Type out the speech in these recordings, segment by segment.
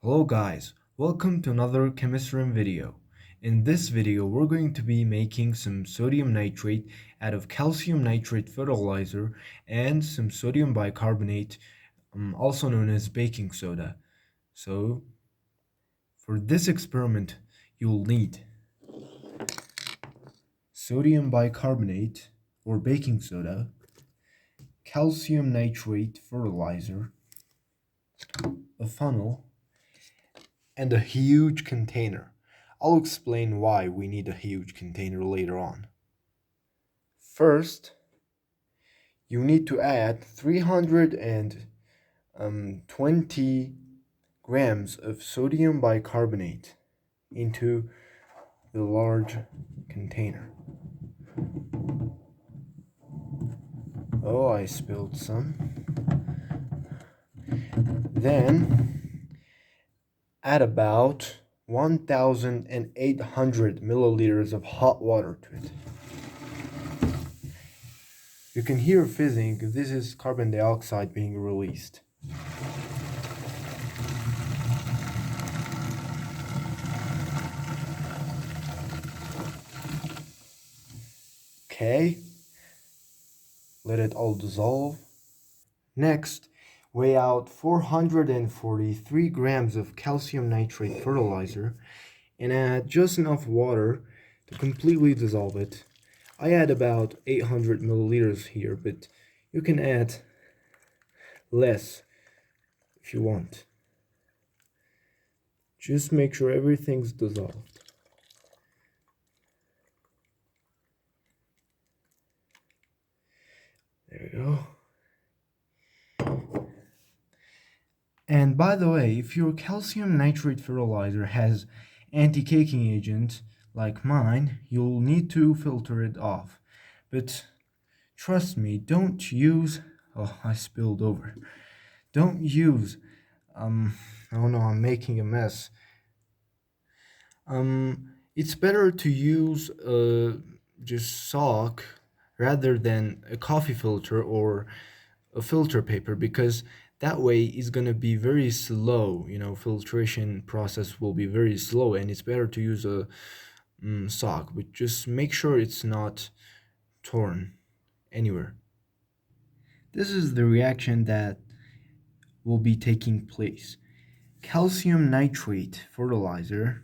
Hello guys, welcome to another chemistry video. In this video we're going to be making some sodium nitrate out of calcium nitrate fertilizer and some sodium bicarbonate, also known as baking soda. So for this experiment you'll need sodium bicarbonate or baking soda, calcium nitrate fertilizer, a funnel, and a huge container. I'll explain why we need a huge container later on. First, you need to add 320 grams of sodium bicarbonate into the large container. Oh, I spilled some. Then add about 1,800 milliliters of hot water to it. You can hear fizzing. This is carbon dioxide being released. Okay, let it all dissolve. Next, weigh out 443 grams of calcium nitrate fertilizer and add just enough water to completely dissolve it. I add about 800 milliliters here, but you can add less if you want. Just make sure everything's dissolved. There we go. And by the way, if your calcium nitrate fertilizer has anti-caking agent like mine, you'll need to filter it off. But trust me, don't use... Oh, I spilled over. Don't use... Oh no, I'm making a mess. It's better to use just sock rather than a coffee filter or a filter paper, because that way it's gonna be very slow. Filtration process will be very slow, and it's better to use a sock, but just make sure it's not torn anywhere. This is the reaction that will be taking place. Calcium nitrate fertilizer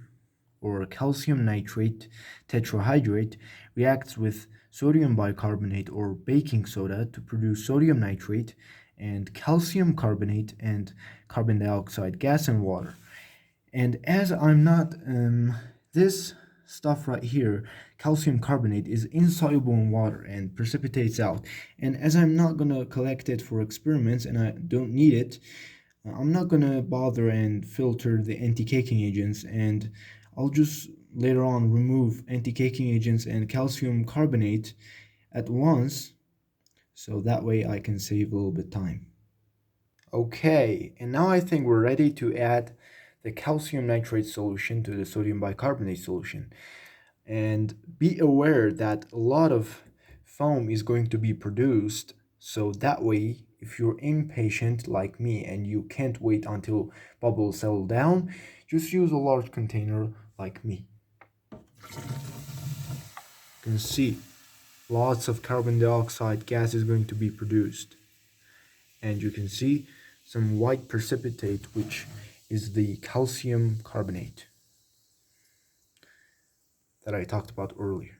or calcium nitrate tetrahydrate reacts with sodium bicarbonate or baking soda to produce sodium nitrate and calcium carbonate and carbon dioxide gas and water. And as I'm not, this stuff right here, calcium carbonate, is insoluble in water and precipitates out. And as I'm not gonna collect it for experiments and I don't need it, I'm not gonna bother and filter the anti-caking agents, and I'll just later on remove anti-caking agents and calcium carbonate at once, so that way I can save a little bit time. Okay, and now I think we're ready to add the calcium nitrate solution to the sodium bicarbonate solution. And be aware that a lot of foam is going to be produced, so that way if you're impatient like me and you can't wait until bubbles settle down, just use a large container like me. You can see lots of carbon dioxide gas is going to be produced, and you can see some white precipitate, which is the calcium carbonate that I talked about earlier.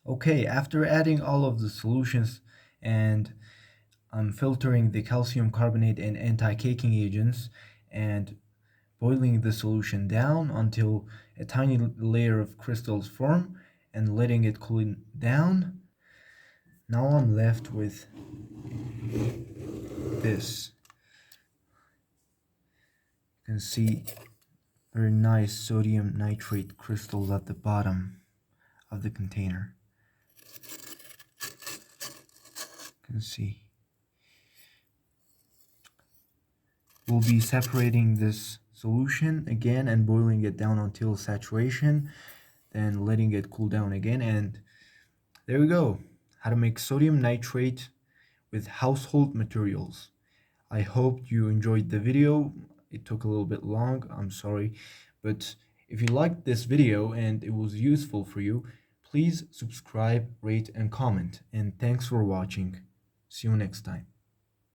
Okay, after adding all of the solutions and filtering the calcium carbonate and anti-caking agents and boiling the solution down until a tiny layer of crystals form and letting it cool down, now I'm left with this. You can see very nice sodium nitrate crystals at the bottom of the container. You can see. We'll be separating this solution again and boiling it down until saturation, then letting it cool down again. And there we go. How to make sodium nitrate with household materials. I hope you enjoyed the video. It took a little bit long, I'm sorry. But if you liked this video and it was useful for you, please subscribe, rate, and comment. And thanks for watching. See you next time.